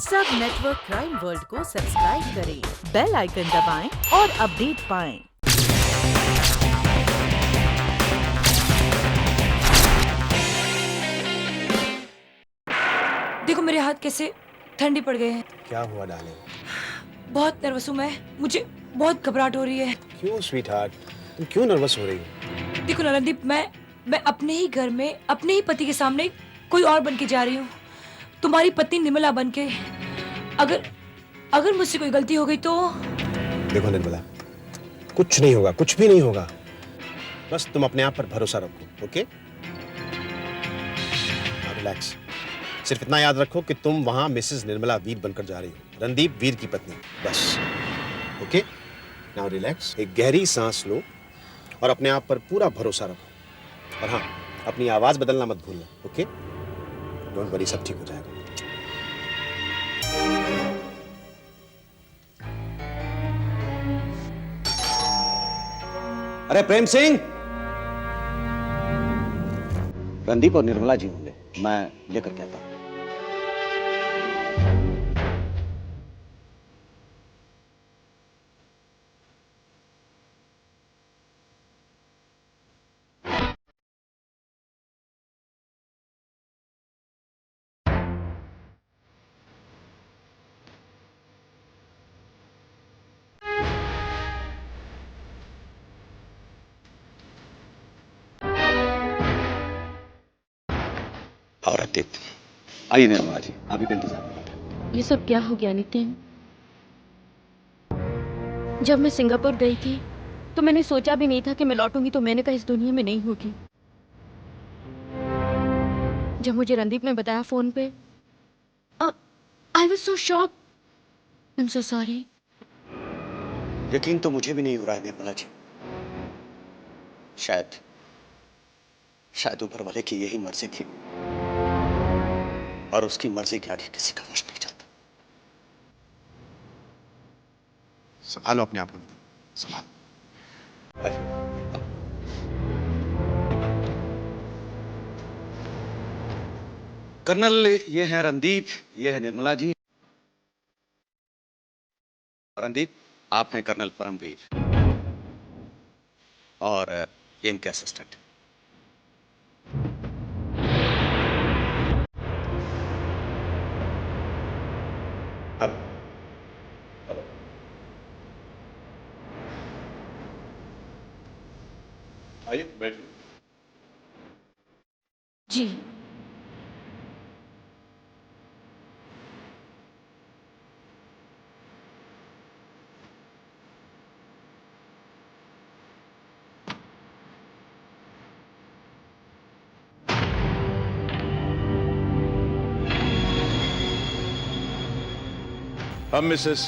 सब network crime world को subscribe करें, बेल आइकन दबाएं और अपडेट पाएं। देखो मेरे हाथ कैसे ठंडे पड़ गए हैं। क्या हुआ डार्लिंग? बहुत नर्वस हूँ मैं, मुझे बहुत घबराहट हो रही है। क्यों स्वीटहार्ट, तुम क्यों नर्वस हो रही हो? देखो नरनदीप, मैं अपने ही घर में अपने ही पति के सामने कोई और बन के जा रही हूँ, तुम्हारी पत्नी निर्मला बन के। अगर अगर मुझसे कोई गलती हो गई तो? देखो निर्मला, कुछ नहीं होगा, कुछ भी नहीं होगा। बस तुम अपने आप पर भरोसा रखो, ओके? रिलैक्स। सिर्फ इतना याद रखो कि तुम वहां मिसेस निर्मला वीर बनकर जा रही हो, रणदीप वीर की पत्नी, बस। ओके? नाउ रिलैक्स, एक गहरी सांस लो और अपने आप पर पूरा भरोसा रखो। और हाँ, अपनी आवाज बदलना मत भूलना, ओके? डोंट वरी, सब ठीक हो जाएगा। अरे प्रेम सिंह, रणदीप और निर्मला जी होंगे, मैं लेकर के आता हूं। और रणदीप, आइए निर्मला जी, अभी का इंतजार करें। ये सब क्या हो गया नितिन? जब मैं सिंगापुर गई थी तो मैंने सोचा भी नहीं था कि मैं लौटूंगी तो मैंने कहा इस दुनिया में नहीं होगी। जब मुझे रणदीप ने बताया फोन पे, I was so shocked. I am so sorry. यकीन तो मुझे भी नहीं हो रहा है निर्मला जी। शायद ऊपर वाले की यही मर्जी थी, और उसकी मर्जी के आगे किसी का वश नहीं चलता। संभालो अपने आप को, संभालो। कर्नल, ये है रणदीप, ये है निर्मला जी। रणदीप, आप हैं कर्नल परमवीर, और ये इनके असिस्टेंट। अब आइए बैठिए। जी। हम मिसेस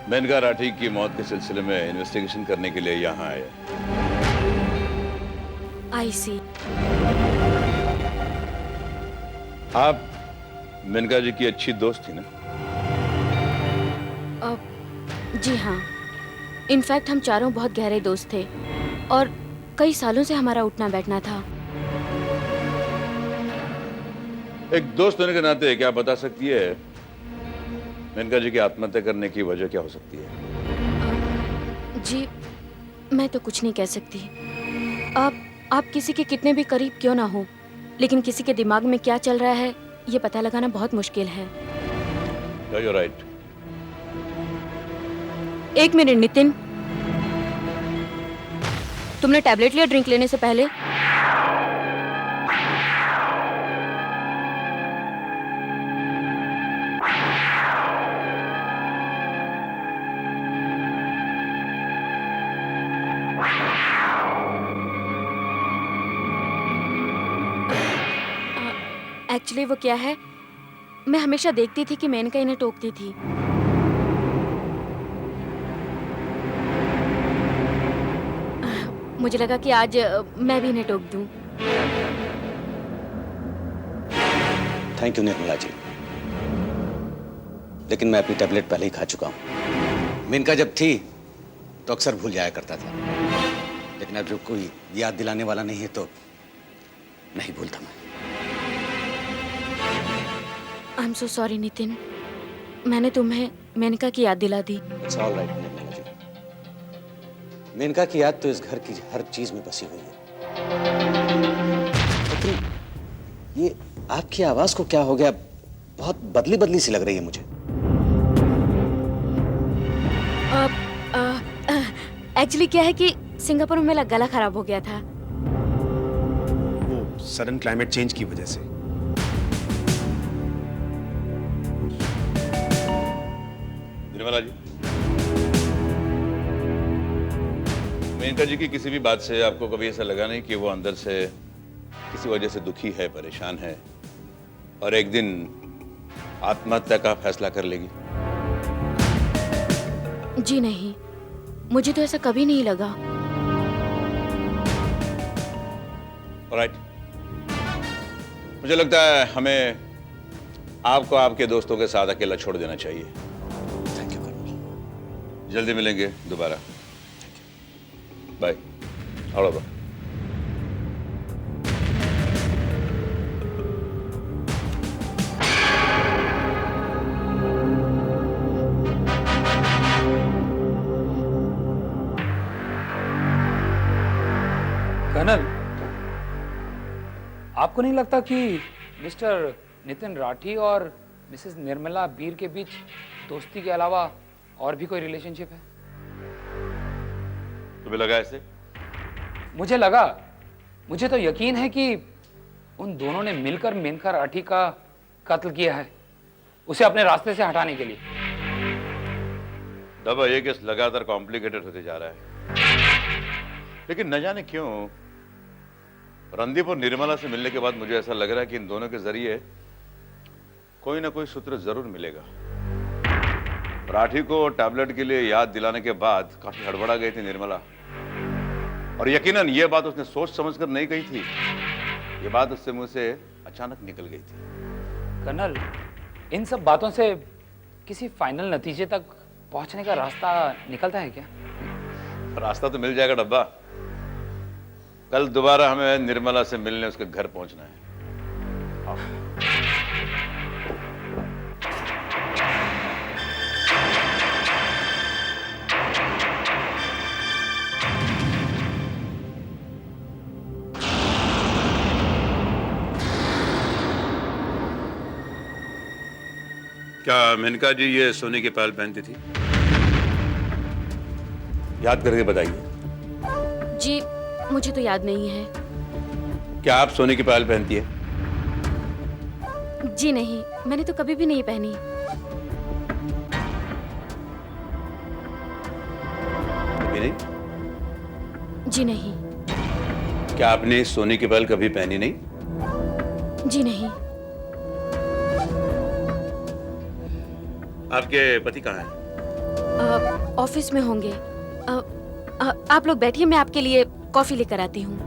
मेनका राठी की मौत के सिलसिले में इन्वेस्टिगेशन करने के लिए यहाँ आए। आई सी। आप मेनका जी की अच्छी दोस्त थी ना? जी हाँ, इनफैक्ट हम चारों बहुत गहरे दोस्त थे और कई सालों से हमारा उठना बैठना था। एक दोस्त होने के नाते क्या बता सकती है मेनका जी की आत्महत्या करने की वजह क्या हो सकती है? जी, मैं तो कुछ नहीं कह सकती। आप किसी के कितने भी करीब क्यों ना हो, लेकिन किसी के दिमाग में क्या चल रहा है ये पता लगाना बहुत मुश्किल है। You're right. एक मिनट नितिन, तुमने टैबलेट लिया ड्रिंक लेने से पहले? एक्चुअली वो क्या है, मैं हमेशा देखती थी कि मेनका इन्हें टोकती थी। मुझे लगा कि आज मैं भी इन्हें टोक दूं। थैंक यू निर्मला जी, लेकिन मैं अपनी टैबलेट पहले ही खा चुका हूं। मेनका जब थी तो अक्सर भूल जाया करता था, लेकिन अब जब कोई याद दिलाने वाला नहीं है तो नहीं भूलता मैं। I am so sorry Nitin. मैंने तुम्हें मेनका की याद दिला दी। It's all right Nirmala ji. Maneka की याद तो इस घर की हर चीज में बसी हुई है। लेकिन ये आपकी आवाज को क्या हो गया? बहुत बदली बदली सी लग रही है मुझे। एक्चुअली क्या है कि सिंगापुर में मेरा गला खराब हो गया था। वो सडन क्लाइमेट चेंज की वजह से। निर्मला जी, मेनका जी की किसी भी बात से आपको कभी ऐसा लगा नहीं कि वो अंदर से किसी वजह से दुखी है, परेशान है और एक दिन आत्महत्या का फैसला कर लेगी? जी नहीं, मुझे तो ऐसा कभी नहीं लगा। ऑलराइट, मुझे लगता है हमें आपको आपके दोस्तों के साथ अकेला छोड़ देना चाहिए। Thank you colonel. जल्दी मिलेंगे दोबारा। बाय। All over. कर्नल, आपको नहीं लगता कि मिस्टर नितिन राठी और मिसेस निर्मला बीर के बीच दोस्ती के अलावा और भी कोई रिलेशनशिप है? तुम्हें लगा ऐसे? मुझे लगा, मुझे तो यकीन है कि उन दोनों ने मिलकर मेनका राठी का कत्ल किया है, उसे अपने रास्ते से हटाने के लिए। दबा, ये केस लगातार कॉम्प्लिकेटेड होते जा रहा है, लेकिन न जाने क्यों रणदीप और निर्मला से मिलने के बाद मुझे ऐसा लग रहा है कि इन दोनों के जरिए कोई ना कोई सूत्र जरूर मिलेगा। राठी को टैबलेट के लिए याद दिलाने के बाद काफी हड़बड़ा गई थी निर्मला, और यकीनन ये बात उसने सोच समझकर नहीं कही थी। ये बात उससे मुंह से अचानक निकल गई थी। कर्नल, इन सब बातों से किसी फाइनल नतीजे तक पहुंचने का रास्ता निकलता है क्या? रास्ता तो मिल जाएगा डब्बा। कल दोबारा हमें निर्मला से मिलने उसके घर पहुंचना है। आओ। क्या मेनका जी ये सोने की पायल पहनती थी? याद करके बताइए। जी, मुझे तो याद नहीं है। क्या आप सोने की पायल पहनती है? जी नहीं, मैंने तो कभी भी नहीं पहनी। कभी नहीं? जी नहीं। क्या आपने सोने की पायल कभी पहनी नहीं? जी नहीं। आपके पति कहाँ हैं? ऑफिस में होंगे। आप लोग बैठिए, मैं आपके लिए कॉफी लेकर आती हूँ।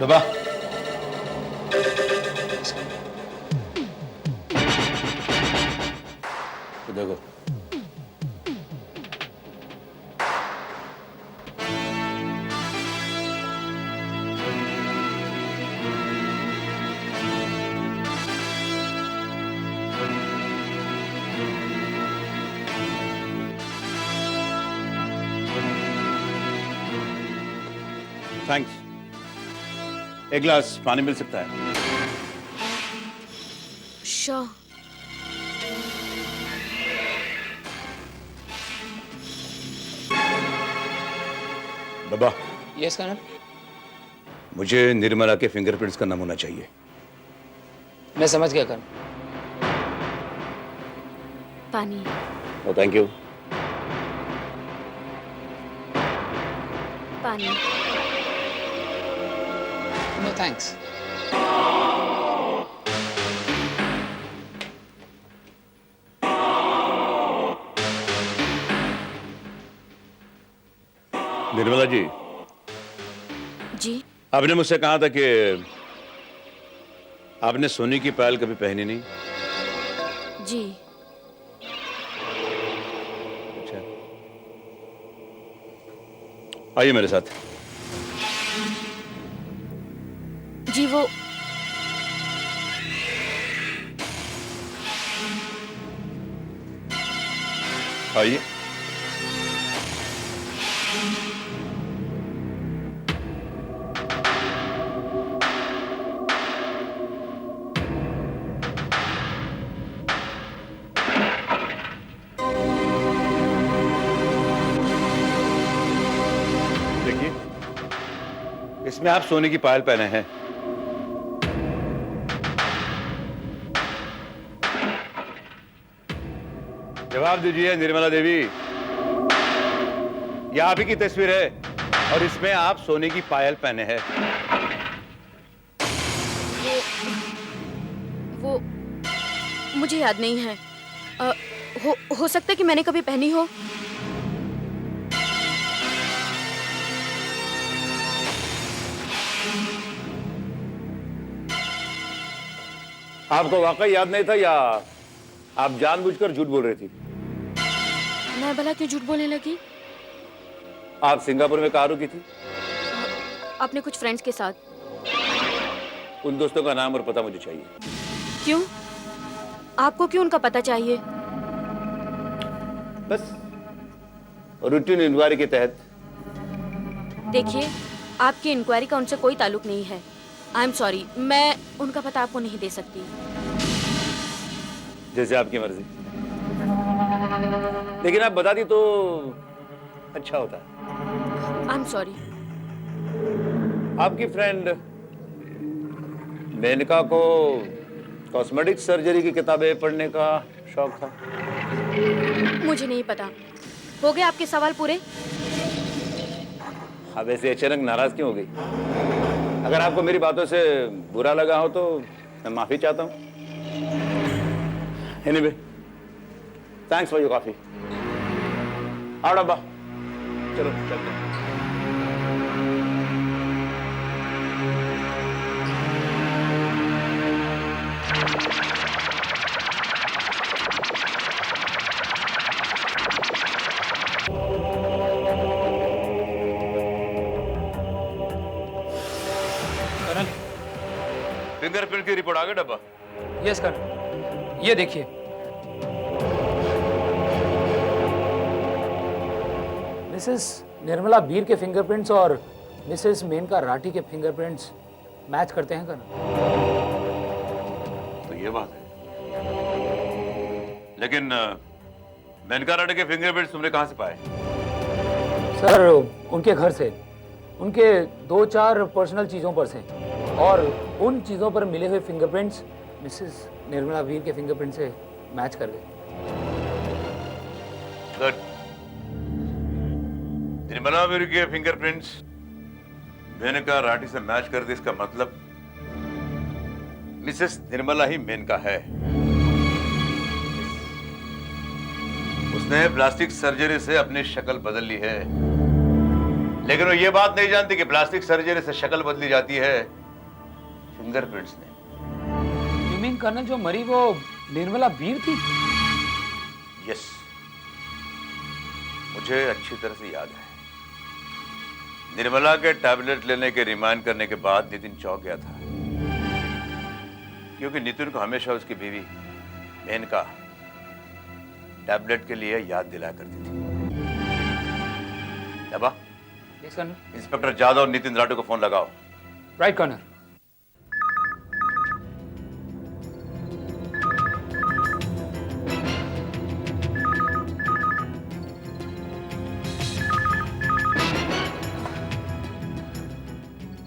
डब्बा, देखो। थैंक्स। एक गिलास पानी मिल सकता है? श्योर। बाबा, यस कर्नल। मुझे निर्मला के फिंगरप्रिंट्स का नमूना चाहिए। मैं समझ गया कर्नल। पानी। No thank you. पानी। No thanks. निर्मला जी, जी। आपने मुझसे कहा था कि आपने सोने की पायल कभी पहनी नहीं। जी। अच्छा, आइए मेरे साथ। जी वो आइए। देखिए, इसमें आप सोने की पायल पहने हैं। जवाब दीजिए निर्मला देवी, यह आप ही की तस्वीर है और इसमें आप सोने की पायल पहने हैं। वो मुझे याद नहीं है। हो सकता है कि मैंने कभी पहनी हो। आपको वाकई याद नहीं था या आप जानबूझकर झूठ बोल रही थी? मैं भला क्यों झूठ बोलने लगी? आप सिंगापुर में कहाँ रुकी थी? अपने कुछ फ्रेंड्स के साथ। उन दोस्तों का नाम और पता मुझे चाहिए। क्यों? आपको क्यों उनका पता चाहिए? बस रूटीन इंक्वायरी के तहत। देखिए, आपकी इंक्वायरी का उनसे कोई ताल्लुक नहीं है। आई एम सॉरी, मैं उनका पता आपको नहीं दे सकती। जैसे आपकी मर्जी, लेकिन आप बता दी तो अच्छा होता है। I am sorry. आपकी फ्रेंड मेनका को कॉस्मेटिक सर्जरी की किताबें पढ़ने का शौक था? मुझे नहीं पता। हो गए आपके सवाल पूरे? अब ऐसे अचानक नाराज क्यों हो गई? अगर आपको मेरी बातों से बुरा लगा हो तो मैं माफी चाहता हूँ। Anyway, thanks for your coffee. आओ डब्बा, चलो चलते हैं। कर्नल। फिंगरप्रिंट की रिपोर्ट आ गई डब्बा? यस कर्नल, ये देखिए। मिसेस निर्मला वीर के फिंगरप्रिंट्स और मिसेस मेनका राठी के फिंगरप्रिंट्स मैच करते हैं कर्नल। तो ये बात है। लेकिन मेनका राठी के फिंगरप्रिंट्स तुमने कहां से पाए? सर, उनके घर से, उनके 2-4 पर्सनल चीजों पर से, और उन चीजों पर मिले हुए फिंगरप्रिंट्स मिसेस निर्मला वीर के फिंगरप्रिंट से मैच कर गए। गुड। निर्मला वीर के फिंगरप्रिंट्स मेनका राठी से मैच कर दे, इसका मतलब मिसेस निर्मला ही मेनका है। उसने प्लास्टिक सर्जरी से अपनी शक्ल बदल ली है, लेकिन वो ये बात नहीं जानती कि प्लास्टिक सर्जरी से शक्ल बदली जाती है फिंगरप्रिंट्स ने। यू मीन कर्नल, जो मरी वो निर्मला वीर थी? यस, मुझे अच्छी तरह से याद है। निर्मला के टैबलेट लेने के रिमाइंड करने के बाद नितिन चौंक गया था, क्योंकि नितिन को हमेशा उसकी बीवी मेनका टैबलेट के लिए याद दिलाया करती थी। दबा, यस कर्नल। इंस्पेक्टर जादव और नितिन राठौर को फोन लगाओ। Right colonel.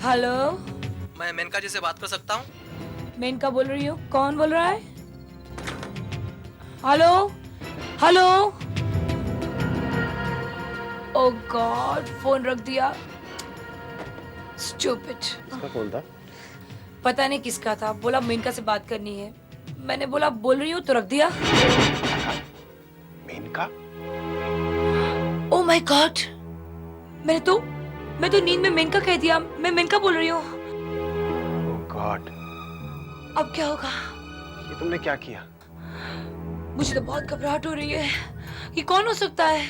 हेलो, मैं मेनका जी से बात कर सकता हूँ? मैं इनका बोल रही हूँ। कौन बोल रहा है? Hello hello. Oh god, phone रख दिया। स्टूपिड। किसका फोन था? पता नहीं किसका था। बोला मेनका से बात करनी है। मैंने बोला बोल रही हूँ तो रख दिया। मेनका? ओ माय गॉड, मैं तो नींद में मेनका कह दिया। मैं मेनका बोल रही हूँ। ओह गॉड, अब क्या होगा? ये तुमने क्या किया? मुझे तो बहुत घबराहट हो रही है। ये कौन हो सकता है?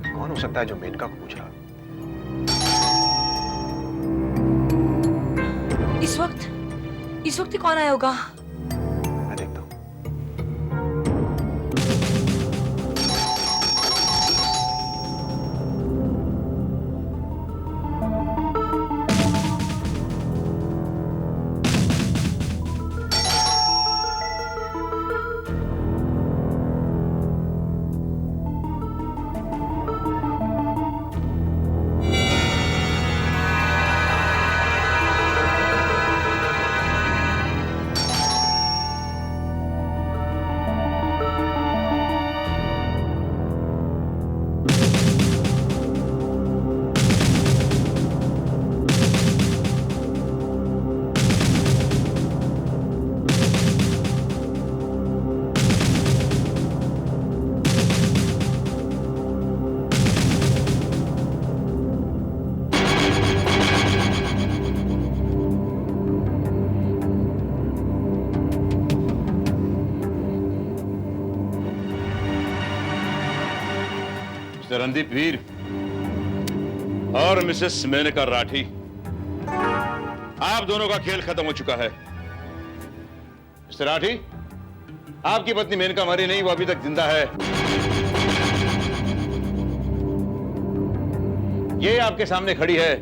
कौन हो सकता है जो मेनका को पूछ रहा? इस वक्त ही कौन आया होगा? मैं देखता हूँ। मिस्टर रणदीप वीर और मिसेस मेनका राठी, आप दोनों का खेल खत्म हो चुका है। मिस्टर राठी, आपकी पत्नी मेनका मरी नहीं, वो अभी तक जिंदा है। ये आपके सामने खड़ी है।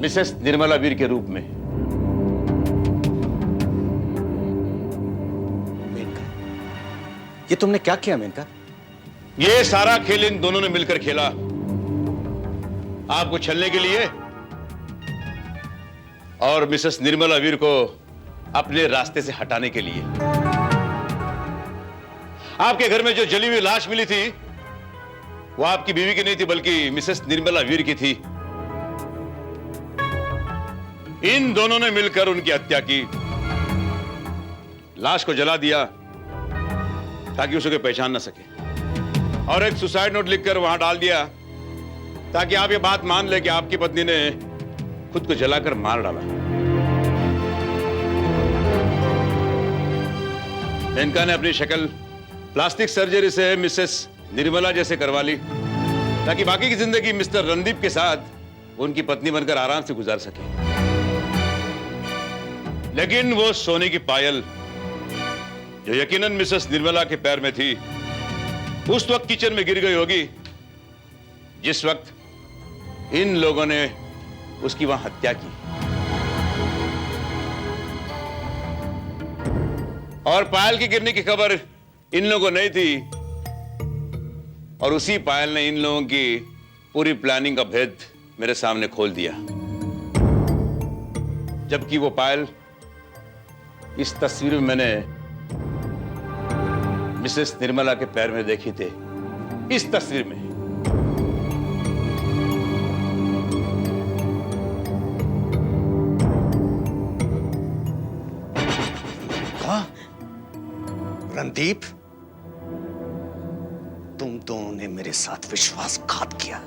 मिसेस निर्मला वीर के रूप में। ये तुमने क्या किया मेनका? ये सारा खेल इन दोनों ने मिलकर खेला, आपको छलने के लिए और मिसेस निर्मला वीर को अपने रास्ते से हटाने के लिए। आपके घर में जो जली हुई लाश मिली थी वो आपकी बीवी की नहीं थी, बल्कि मिसेस निर्मला वीर की थी। इन दोनों ने मिलकर उनकी हत्या की, लाश को जला दिया ताकि उसे कोई पहचान ना सके, और एक सुसाइड नोट लिखकर वहां डाल दिया ताकि आप ये बात मान ले कि आपकी पत्नी ने खुद को जलाकर मार डाला। मेनका ने अपनी शक्ल प्लास्टिक सर्जरी से मिसेस निर्मला जैसे करवा ली ताकि बाकी की जिंदगी मिस्टर रणदीप के साथ उनकी पत्नी बनकर आराम से गुजार सके। लेकिन वो सोने की पायल जो यकीनन मिसेस निर्मला के पैर में थी, उस वक्त किचन में गिर गई होगी जिस वक्त इन लोगों ने उसकी वहां हत्या की। और पायल की गिरने की खबर इन लोगों को नहीं थी, और उसी पायल ने इन लोगों की पूरी प्लानिंग का भेद मेरे सामने खोल दिया। जबकि वो पायल इस तस्वीर में मैंने मिसेस निर्मला के पैर में देखी थी, इस तस्वीर में। कहा? रणदीप, तुम दोनों ने मेरे साथ विश्वासघात किया।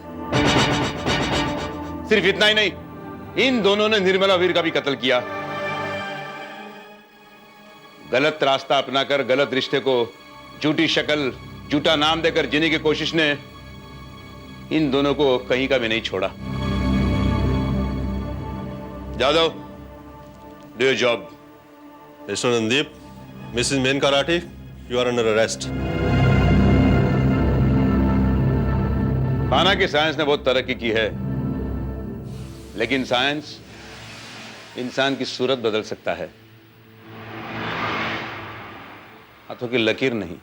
सिर्फ इतना ही नहीं, इन दोनों ने निर्मला वीर का भी कत्ल किया। गलत रास्ता अपनाकर गलत रिश्ते को झूठी शक्ल, झूठा नाम देकर जीने की कोशिश ने इन दोनों को कहीं का भी नहीं छोड़ा। Jadhav, do your job. Mr. Randeep, Mrs. Menka Rathi, you are under arrest. माना कि साइंस ने बहुत तरक्की की है, लेकिन साइंस इंसान की सूरत बदल सकता है, हाथों की लकीर नहीं।